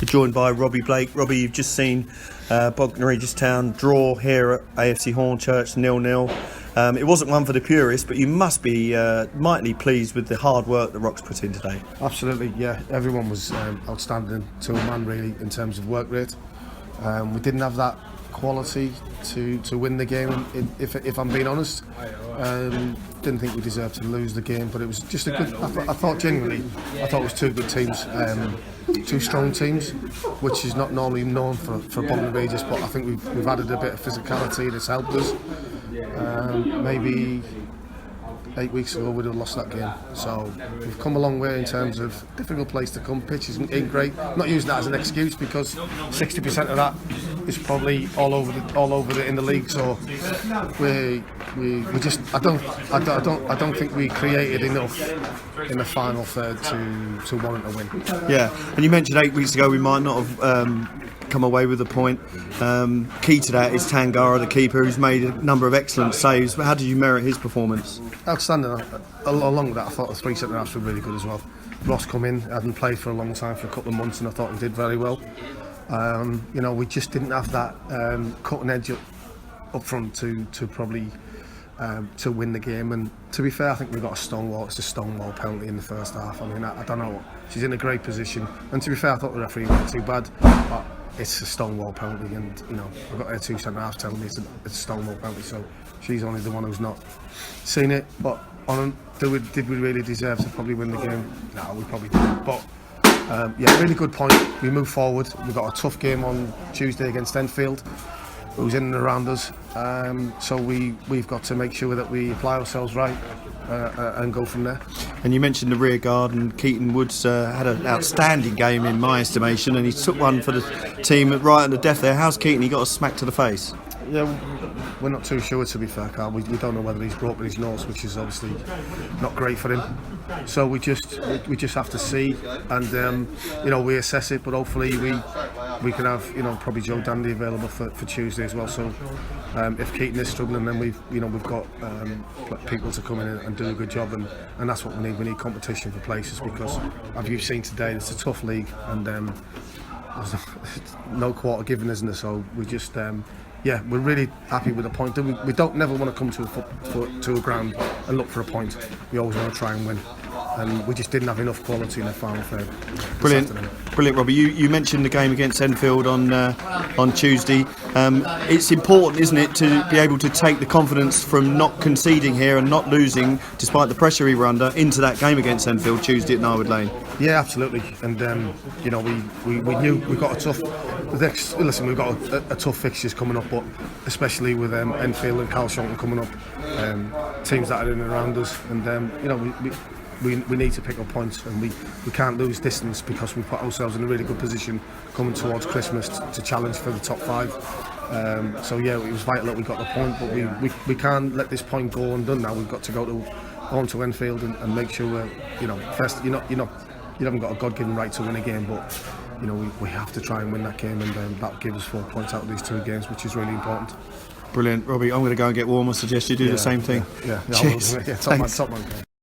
We're joined by Robbie Blake. Robbie, you've just seen Bognor Regis Town draw here at AFC Hornchurch 0-0. It wasn't one for the purists, but you must be mightily pleased with the hard work that Rock's put in today. Absolutely, yeah. Everyone was outstanding to a man, really, in terms of work rate. We didn't have that quality to win the game, if I'm being honest. Didn't think we deserved to lose the game, but it was just a good. I thought genuinely, it was two good teams, two strong teams, which is not normally known for Bognor Regis. But I think we've added a bit of physicality and it's helped us. Maybe 8 weeks ago we'd have lost that game, so we've come a long way in terms of difficult place to come. Pitch ain't great. I'm not using that as an excuse because 60% of that is probably all over in the league. So we just I don't think we created enough in the final third to warrant a win. Yeah, and you mentioned 8 weeks ago we might not have come away with a point. Key to that is Tangara, the keeper, who's made a number of excellent saves. How did you merit his performance? Outstanding. Along with that, I thought the three centre halves were really good as well. Ross come in, hadn't played for a long time, for a couple of months, and I thought he did very well. We just didn't have that cutting edge up front to probably to win the game. And to be fair, I think we got a stonewall. It's a stonewall penalty in the first half. I mean, I don't know. She's in a great position, and to be fair, I thought the referee wasn't too bad. But it's a stonewall penalty, and I've got her two centre halves telling me it's a stonewall penalty. So she's only the one who's not seen it. But did we really deserve to probably win the game? No, we probably didn't. But really good point. We move forward. We've got a tough game on Tuesday against Enfield, who's in and around us. So we've got to make sure that we apply ourselves right and go from there. And you mentioned the rear guard, and Keaton Woods had an outstanding game in my estimation, and he took one for the team right at the death there. How's Keaton? He got a smack to the face. Yeah, we're not too sure, to be fair, Carl. We don't know whether he's broken his nose, which is obviously not great for him. So we just have to see, and we assess it. But hopefully we can have probably Joe Dandy available for Tuesday as well. So if Keaton is struggling, then we've got people to come in and do a good job, and that's what we need. We need competition for places, because as you've seen today, it's a tough league, and there's no quarter given, isn't there? So we just. We're really happy with the point. We don't never want to come to a ground and look for a point. We always want to try and win, and we just didn't have enough quality in the final third. Brilliant, Robbie. You mentioned the game against Enfield on Tuesday. It's important, isn't it, to be able to take the confidence from not conceding here and not losing, despite the pressure we were under, into that game against Enfield Tuesday at Narwood Lane. Yeah, absolutely. And we knew we got a tough. We've got a tough fixtures coming up, but especially with Enfield and Calshonton coming up, teams that are in and around us, and we need to pick up points, and we can't lose distance, because we put ourselves in a really good position coming towards Christmas to challenge for the top 5. It was vital that we got the point, but we can't let this point go undone now. We've got to go on to Enfield and make sure we're, first, you haven't got a God-given right to win a game, but we have to try and win that game, and that'll give us 4 points out of these 2 games, which is really important. Brilliant, Robbie. I'm going to go and get warm. I suggest you do the same thing. Yeah. Cheers. Top man.